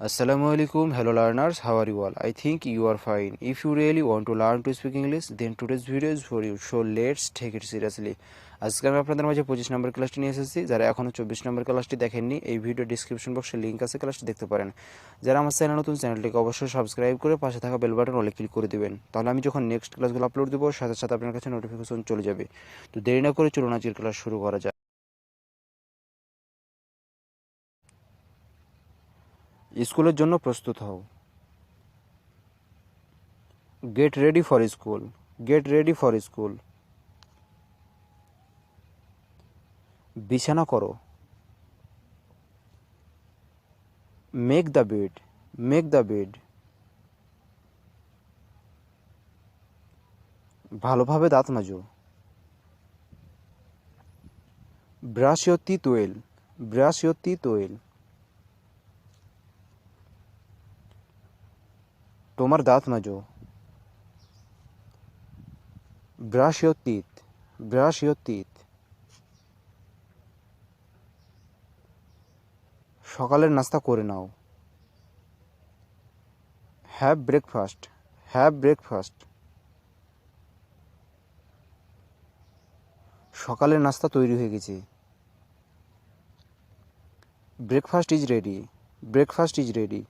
Assalamu alaikum, hello learners, how are you all? I think you are fine. If you really want to learn to speak English, then today's video is for you. So let's take it seriously. আজকে আমি আপনাদের মাঝে 25 নম্বর ক্লাসটি নিয়ে এসেছি। যারা এখনও 24 নম্বর ক্লাসটি দেখেননি, এই ভিডিও ডিসক্রিপশন বক্সে লিঙ্ক আছে, ক্লাসটি দেখতে পারেন। যারা আমার চ্যানেল নতুন, চ্যানেলটিকে অবশ্যই সাবস্ক্রাইব করে পাশে থাকা বেল বাটন অলে ক্লিক করে দিবেন। তাহলে আমি যখন নেক্সট ক্লাসগুলো আপলোড দেবো, সাথে সাথে আপনার কাছে নোটিফিকেশন চলে যাবে। তো দেরি না করে চলুন আজকের ক্লাস শুরু করা যাক। স্কুলের জন্য প্রস্তুত হও। Get ready for school. Get ready for school. বিছানা করো। Make the bed. Make the bed. ভালোভাবে দাঁত মাজো। Brush your teeth well. Brush your teeth well. তোমার দাঁত মাজো। Brush your teeth. Brush your teeth. সকালের নাস্তা করে নাও। Have breakfast. Have breakfast. সকালের নাস্তা তৈরি হয়ে গেছে। Breakfast is ready. Breakfast is ready.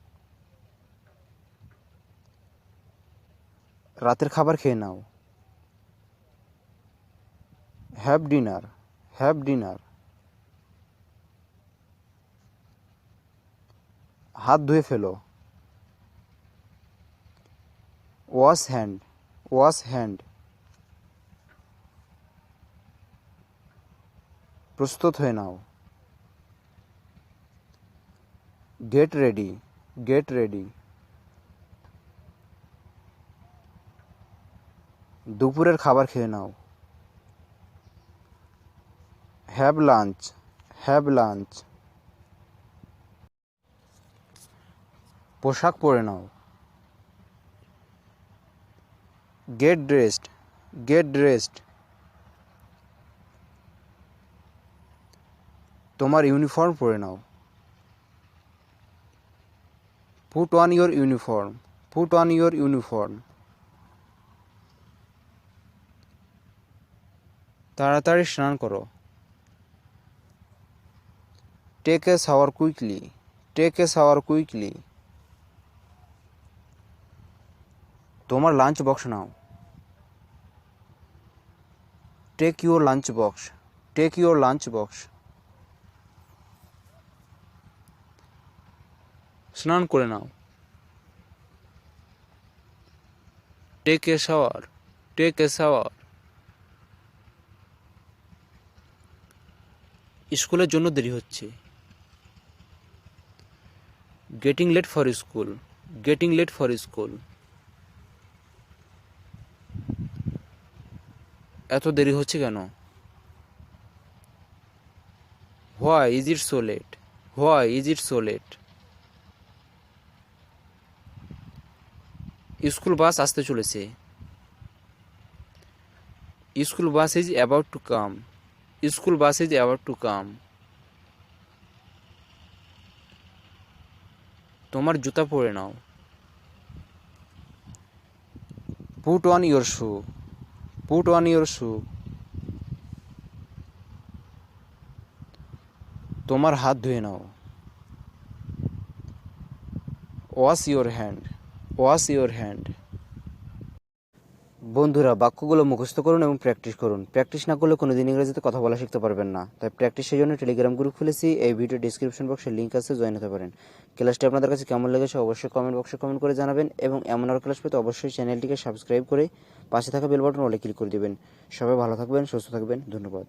রাতের খাবার খেয়ে নাও। Have dinner. Have dinner. হাত ধুয়ে ফেলো। Wash hand. Wash hand. প্রস্তুত হয়ে নাও। Get ready. Get ready. দুপুরের খাবার খেয়ে নাও। Have lunch. Have lunch. পোশাক পরে নাও। Get dressed. Get dressed. তোমার ইউনিফর্ম পরে নাও। Put on your uniform. Put on your uniform. তাড়াতাড়ি স্নান করো। Take a shower quickly. Take a shower quickly. তোমার lunch box now. Take your lunch box. Take your lunch box. স্নান করে নাও। Take a shower. Take a shower. স্কুলের জন্য দেরি হচ্ছে। Getting late for school. Getting late for school. এত দেরি হচ্ছে কেন? Why is it so late? Why is it so late? School bus আসতে চলেছে। School bus is about to come. School bus is about to come. তোমার জুতা পরে নাও। Put on your shoe. Put on your shoe. তোমার হাত ধুয়ে নাও। Wash your hand. Wash your hand. বন্ধুরা, বাক্যগুলো মুখস্থ করুন এবং প্র্যাকটিস করুন। প্র্যাকটিস না করলে কোনোদিন ইংরেজিতে কথা বলা শিখতে পারবেন না। তাই প্র্যাকটিসের জন্য টেলিগ্রাম গ্রুপ খুলেছি। এই ভিডিও ডিসক্রিপশন বক্সে লিঙ্ক আছে, জয়েন হতে পারেন। ক্লাসটি আপনাদের কাছে কেমন লেগেছে অবশ্যই কমেন্ট বক্সে কমেন্ট করে জানাবেন এবং এমন আর ক্লাস পেতে অবশ্যই চ্যানেলটিকে সাবস্ক্রাইব করে পাশে থাকা বেল বাটন অলে ক্লিক করে দেবেন। সবাই ভালো থাকবেন, সুস্থ থাকবেন। ধন্যবাদ।